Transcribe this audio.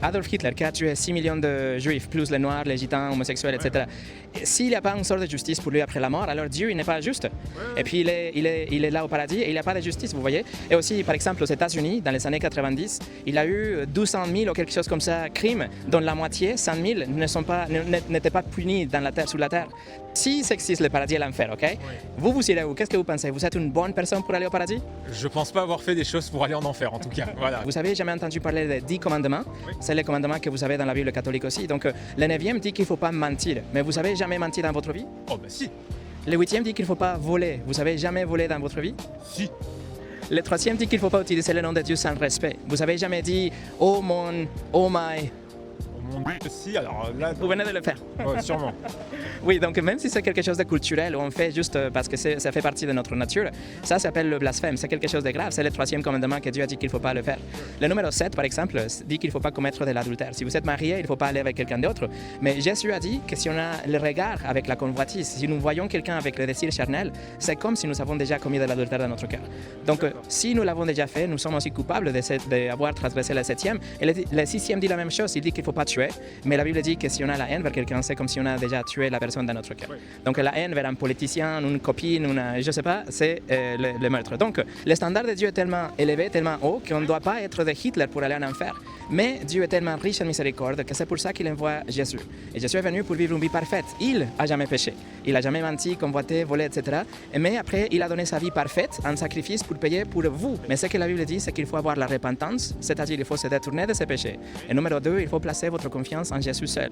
Adolf Hitler, qui a tué 6 millions de juifs, plus les noirs, les gitans, homosexuels, etc. S'il n'y a pas une sorte de justice pour lui après la mort, alors Dieu il n'est pas juste. Et puis il est là au paradis et il n'y a pas de justice, vous voyez. Et aussi, par exemple, aux États-Unis, dans les années 90, il a eu 200 000 ou quelque chose comme ça crimes, dont la moitié, 100 000, n'étaient pas punis dans la terre, sous la terre. Si ça existe le paradis et l'enfer, ok? Vous irez où? Qu'est-ce que vous pensez? Vous êtes une bonne personne pour aller au paradis? Je pense pas avoir fait des choses pour aller en enfer en tout cas. Voilà. Vous avez jamais entendu parler des 10 commandements? C'est les commandements que vous avez dans la Bible catholique aussi. Donc le 9e dit qu'il ne faut pas mentir. Mais vous avez jamais menti dans votre vie? Oh bah si. Le 8e dit qu'il ne faut pas voler. Vous avez jamais volé dans votre vie? Si. Le 3e dit qu'il ne faut pas utiliser le nom de Dieu sans respect. Vous avez jamais dit « Oh mon, oh my ». Mon Dieu, si, alors là... Vous venez de le faire. Ouais, sûrement. Oui, donc même si c'est quelque chose de culturel, où on fait juste parce que ça fait partie de notre nature, ça s'appelle le blasphème, c'est quelque chose de grave, c'est le 3e commandement que Dieu a dit qu'il ne faut pas le faire. Le numéro 7, par exemple, dit qu'il ne faut pas commettre de l'adultère. Si vous êtes marié, il ne faut pas aller avec quelqu'un d'autre. Mais Jésus a dit que si on a le regard avec la convoitise, si nous voyons quelqu'un avec le désir charnel, c'est comme si nous avons déjà commis de l'adultère dans notre cœur. Donc si nous l'avons déjà fait, nous sommes aussi coupables d'avoir transgressé le 7e. Et le 6e dit la même chose, il dit qu'il ne faut pas tuer. Mais la Bible dit que si on a la haine vers quelqu'un, c'est comme si on a déjà tué la personne dans notre cœur. Oui. Donc la haine vers un politicien, une copine, je ne sais pas, c'est le meurtre. Donc le standard de Dieu est tellement élevé, tellement haut, qu'on ne doit pas être de Hitler pour aller en enfer. Mais Dieu est tellement riche en miséricorde que c'est pour ça qu'il envoie Jésus. Et Jésus est venu pour vivre une vie parfaite. Il n'a jamais péché. Il n'a jamais menti, convoité, volé, etc. Mais après, il a donné sa vie parfaite en sacrifice pour payer pour vous. Mais ce que la Bible dit, c'est qu'il faut avoir la repentance, c'est-à-dire qu'il faut se détourner de ses péchés. Et numéro 2, il faut placer votre confiance en Jésus seul.